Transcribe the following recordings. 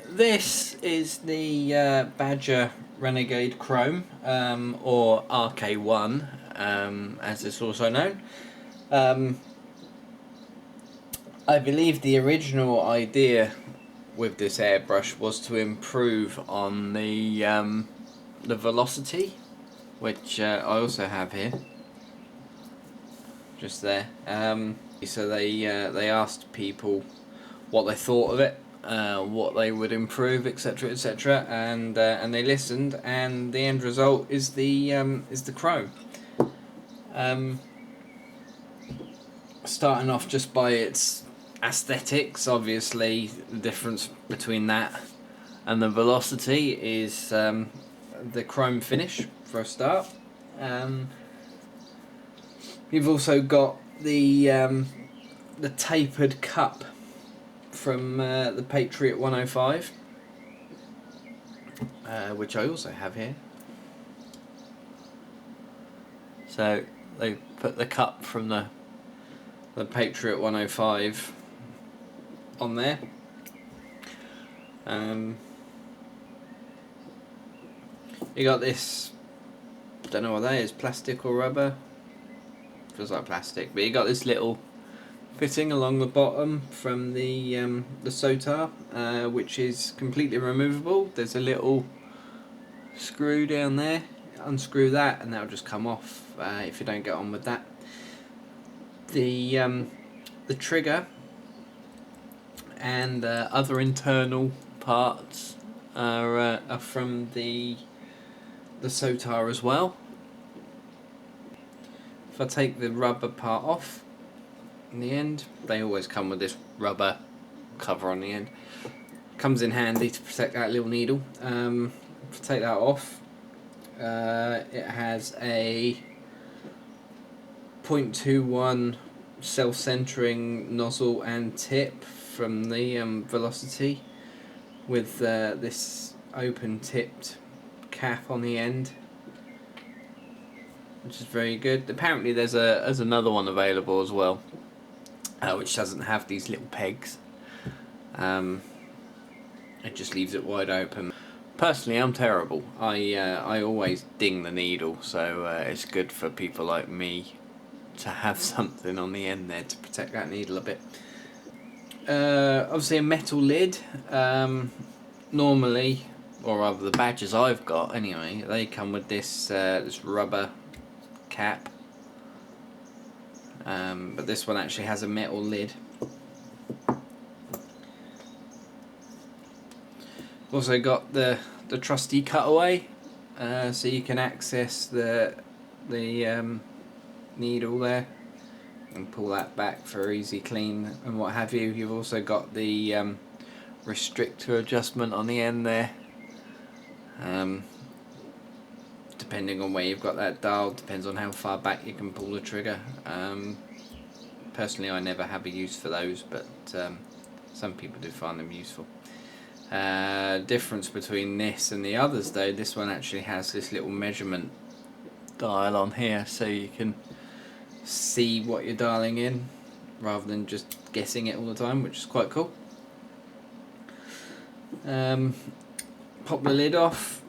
This is the Badger Renegade Krome, or RK-1, as it's also known. I believe the original idea with this airbrush was to improve on the velocity, which I also have here, just there. So they asked people what they thought of it, what they would improve, etc., etc., and they listened, and the end result is the Krome. Starting off just by its aesthetics, obviously the difference between that and the velocity is the Krome finish for a start. You've also got the Tapered Cup from the Patriot 105, which I also have here. So they put the cup from the Patriot 105 on there. You got this, don't know what that is, plastic or rubber? Feels like plastic, but you got this little fitting along the bottom from the Sveeart, which is completely removable. There's a little screw down there. Unscrew that and that'll just come off if you don't get on with that. The trigger and other internal parts are from the Sveeart as well. If I take the rubber part off, in the end, they always come with this rubber cover on the end. Comes in handy to protect that little needle. If I take that off, it has a 0.21 self-centering nozzle and tip from the Velocity, with this open-tipped cap on the end, which is very good. Apparently there's another one available as well, which doesn't have these little pegs. It just leaves it wide open. Personally, I'm terrible. I always ding the needle, so it's good for people like me to have something on the end there to protect that needle a bit. Obviously a metal lid. Normally, or rather the Badgers I've got anyway, they come with this this rubber cap, but this one actually has a metal lid. Also got the trusty cutaway, so you can access the needle there and pull that back for easy clean and what have you. You've also got the restrictor adjustment on the end there. Depending on where you've got that dial, depends on how far back you can pull the trigger. Personally, I never have a use for those, but some people do find them useful. Difference between this and the others though, this one actually has this little measurement dial on here, so you can see what you're dialing in rather than just guessing it all the time, which is quite cool. Pop the lid off.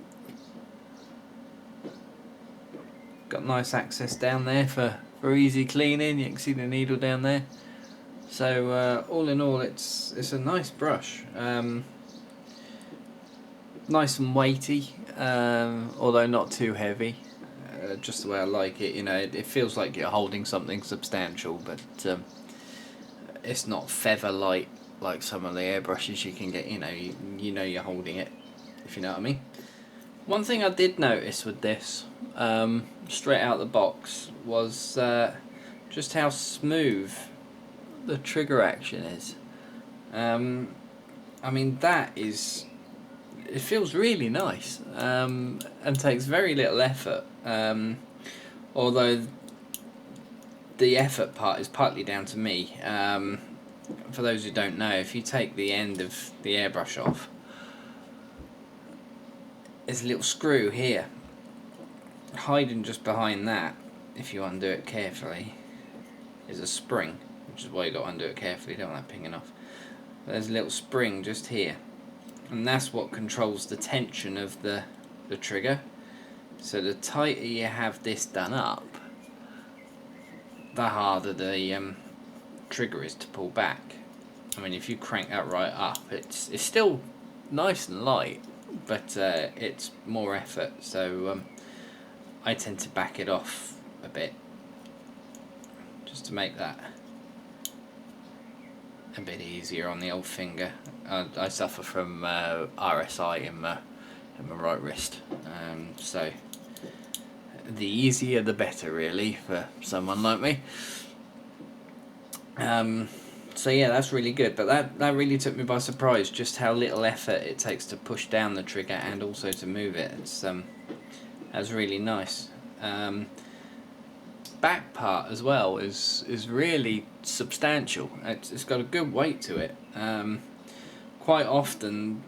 Got nice access down there for easy cleaning. You can see the needle down there. So all in all, it's a nice brush. Nice and weighty, although not too heavy. Just the way I like it. You know, it feels like you're holding something substantial, but it's not feather light like some of the airbrushes you can get. You know you're holding it, if you know what I mean. One thing I did notice with this, straight out the box, was just how smooth the trigger action is. I mean, it feels really nice, and takes very little effort, although the effort part is partly down to me. For those who don't know, if you take the end of the airbrush off, there's a little screw here. Hiding just behind that, if you undo it carefully, is a spring, which is why you got to undo it carefully, don't want that pinging off. But there's a little spring just here. and that's what controls the tension of the trigger. So the tighter you have this done up, the harder the trigger is to pull back. I mean, if you crank that right up, it's still nice and light, but it's more effort, so I tend to back it off a bit just to make that a bit easier on the old finger. I suffer from RSI in my right wrist, so the easier the better, really, for someone like me. So yeah, that's really good, but that really took me by surprise, just how little effort it takes to push down the trigger and also to move it. That's really nice. Back part as well is really substantial. It's got a good weight to it. Quite often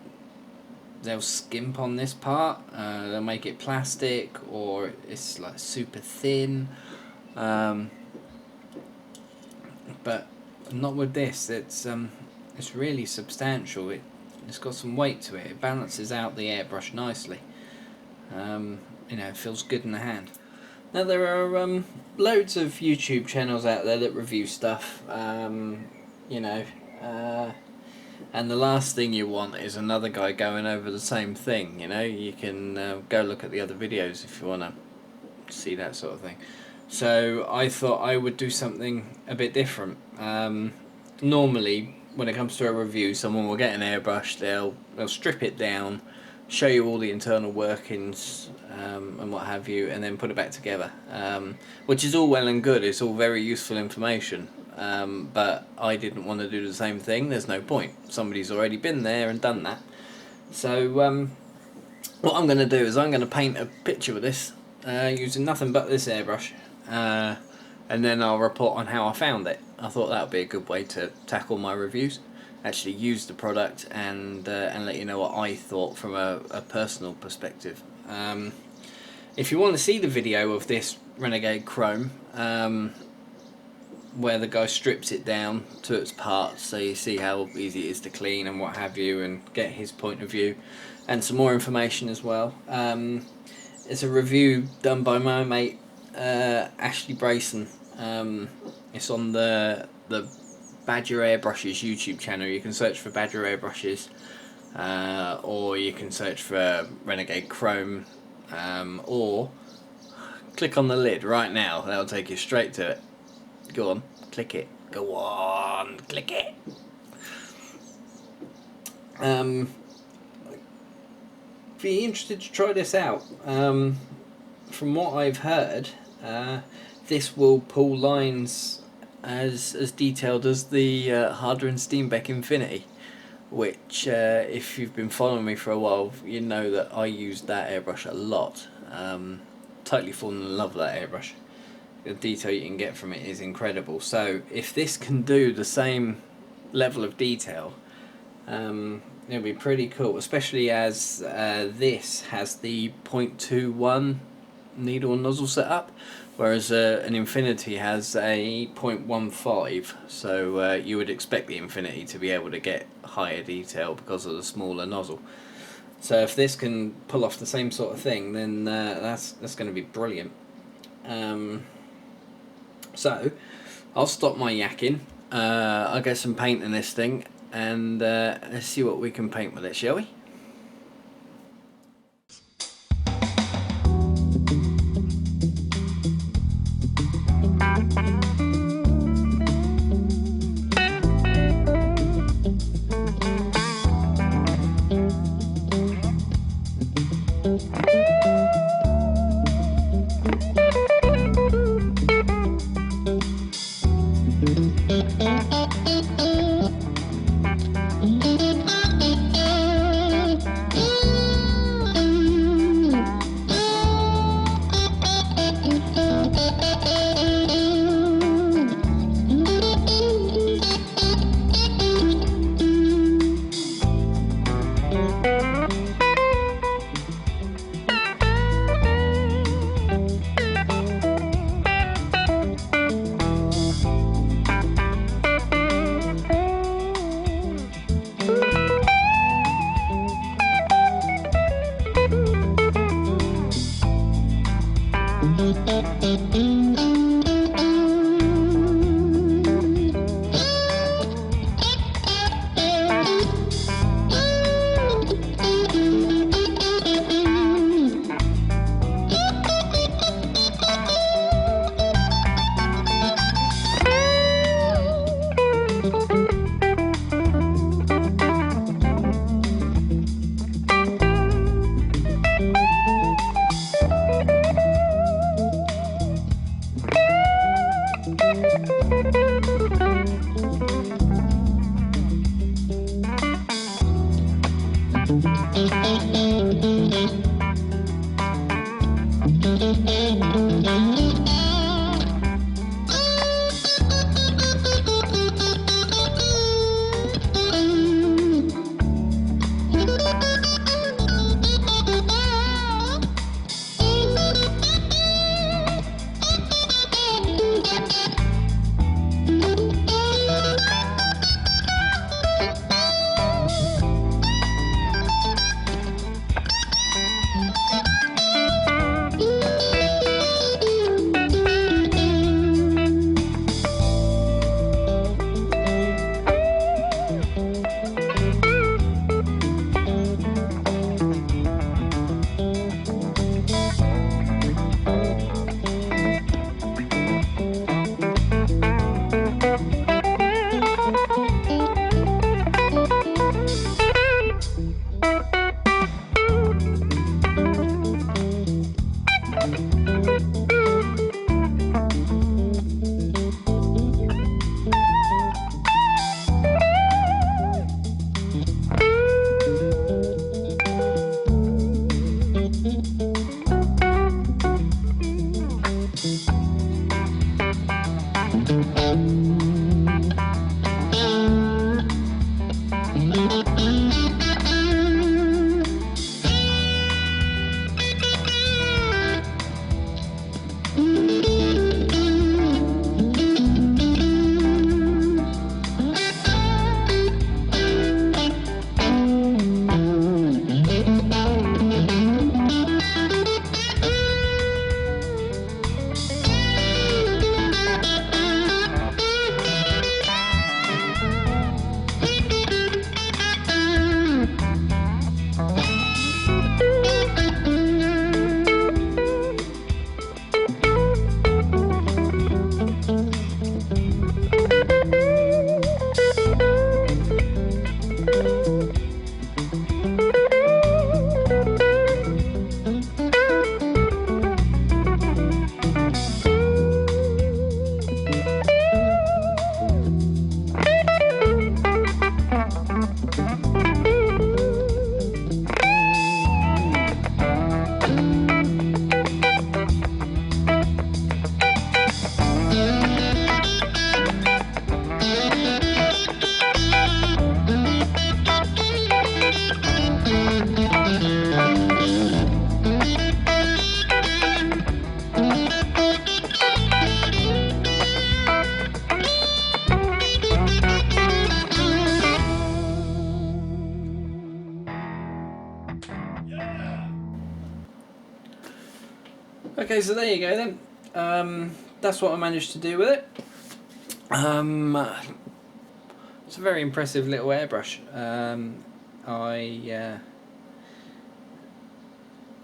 they'll skimp on this part. They'll make it plastic, or it's like super thin. But not with this. It's really substantial. It's got some weight to it. It balances out the airbrush nicely. You know, it feels good in the hand. Now there are loads of YouTube channels out there that review stuff. You know, and the last thing you want is another guy going over the same thing. You know, you can go look at the other videos if you want to see that sort of thing. So I thought I would do something a bit different. Normally, when it comes to a review, someone will get an airbrush, they'll strip it down, show you all the internal workings and what have you, and then put it back together, which is all well and good. It's all very useful information, but I didn't want to do the same thing. There's no point. Somebody's already been there and done that. So what I'm going to do is I'm going to paint a picture of this using nothing but this airbrush, and then I'll report on how I found it. I thought that would be a good way to tackle my reviews. Actually use the product and let you know what I thought from a personal perspective. If you want to see the video of this Renegade Krome, where the guy strips it down to its parts, so you see how easy it is to clean and what have you, and get his point of view, and some more information as well. It's a review done by my mate Ashley Brayson. It's on the Badger Airbrushes YouTube channel. You can search for Badger Airbrushes, or you can search for Renegade Krome, or click on the lid right now. That'll take you straight to it. Go on, click it. Go on, click it. Be interested to try this out. From what I've heard, this will pull lines as detailed as the Harder and Steenbeck Infinity, which if you've been following me for a while, you know that I use that airbrush a lot. Totally fallen in love with that airbrush. The detail you can get from it is incredible. So if this can do the same level of detail, it'll be pretty cool, especially as this has the 0.21 needle and nozzle setup, whereas an Infinity has a 0.15, so you would expect the Infinity to be able to get higher detail because of the smaller nozzle. So if this can pull off the same sort of thing, then that's going to be brilliant. So I'll stop my yakking, I'll get some paint in this thing, and let's see what we can paint with it, shall we? Okay, so there you go then. That's what I managed to do with it. It's a very impressive little airbrush.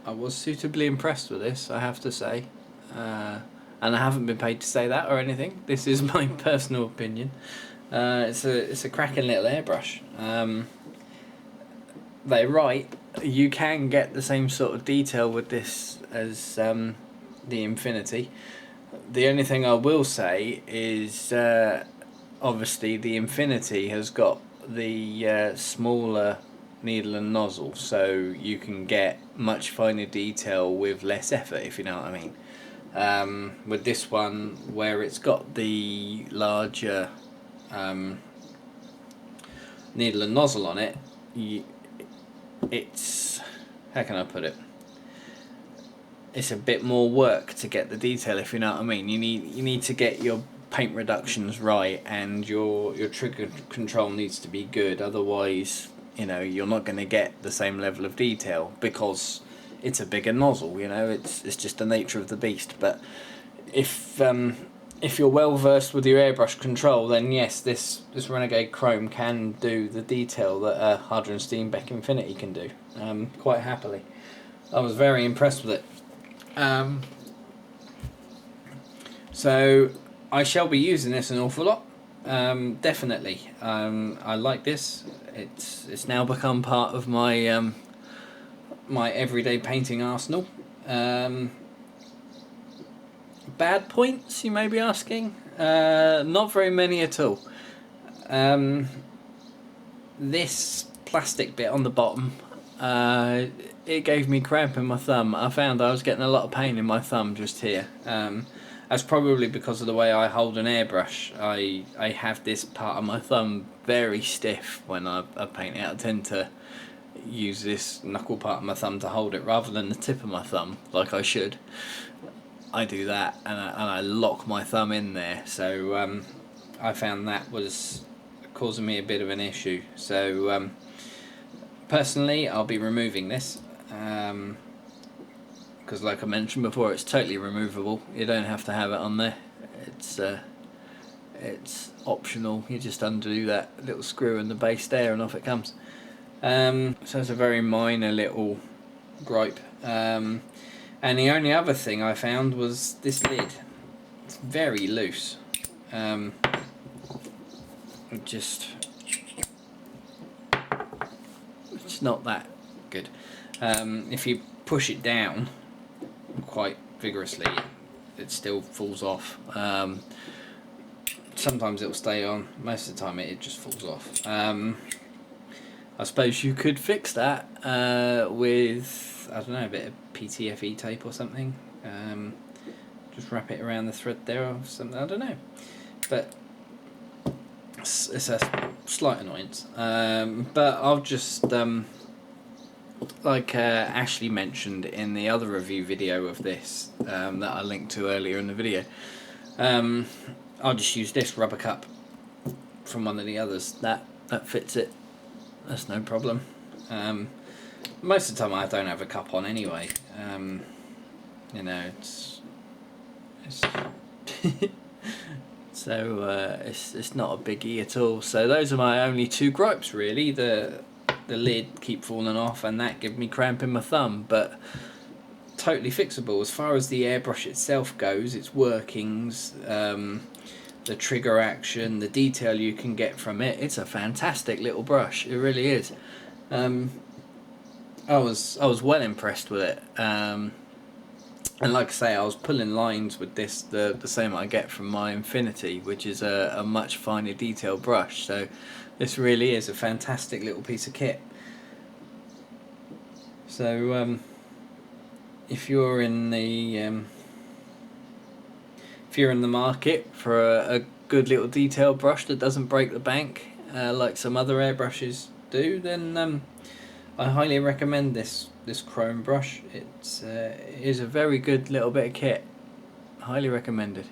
I was suitably impressed with this, I have to say. And I haven't been paid to say that or anything. This is my personal opinion. It's a cracking little airbrush. They're right. You can get the same sort of detail with this as the Infinity. The only thing I will say is obviously the Infinity has got the smaller needle and nozzle, so you can get much finer detail with less effort, if you know what I mean. With this one, where it's got the larger needle and nozzle on it, it's, how can I put it, it's a bit more work to get the detail, if you know what I mean. You need to get your paint reductions right, and your trigger control needs to be good, otherwise you're not going to get the same level of detail, because it's a bigger nozzle. It's just the nature of the beast. But if you're well versed with your airbrush control, then yes, this Renegade Krome can do the detail that a Harder and Steenbeck Infinity can do, quite happily. I was very impressed with it. So I shall be using this an awful lot, definitely. I like this. It's now become part of my my everyday painting arsenal. Bad points, you may be asking? Not very many at all. This plastic bit on the bottom, it gave me cramp in my thumb. I found I was getting a lot of pain in my thumb just here. That's probably because of the way I hold an airbrush. I have this part of my thumb very stiff when I paint it. I tend to use this knuckle part of my thumb to hold it rather than the tip of my thumb like I should. I do that and I lock my thumb in there, so I found that was causing me a bit of an issue. So personally I'll be removing this because like I mentioned before, it's totally removable. You don't have to have it on there. It's optional. You just undo that little screw in the base there and off it comes. So it's a very minor little gripe. And the only other thing I found was this lid. It's very loose. It's not that good. If you push it down quite vigorously, it still falls off. Sometimes it'll stay on. Most of the time it just falls off. I suppose you could fix that with, I don't know, a bit of PTFE tape or something. Just wrap it around the thread there or something, I don't know. But it's a slight annoyance. But I'll just, like Ashley mentioned in the other review video of this that I linked to earlier in the video, I'll just use this rubber cup from one of the others. That fits it. That's no problem. Most of the time I don't have a cup on anyway. You know, it's so it's not a biggie at all. So those are my only two gripes really. The lid keep falling off and that give me cramp in my thumb, but totally fixable. As far as the airbrush itself goes, its workings, the trigger action, the detail you can get from it, it's a fantastic little brush. It really is. I was well impressed with it. And like I say, I was pulling lines with this the same I get from my Infinity, which is a much finer detail brush. So this really is a fantastic little piece of kit. So if you're in the market for a good little detail brush that doesn't break the bank like some other airbrushes do, then I highly recommend this Krome brush. It is a very good little bit of kit. Highly recommended.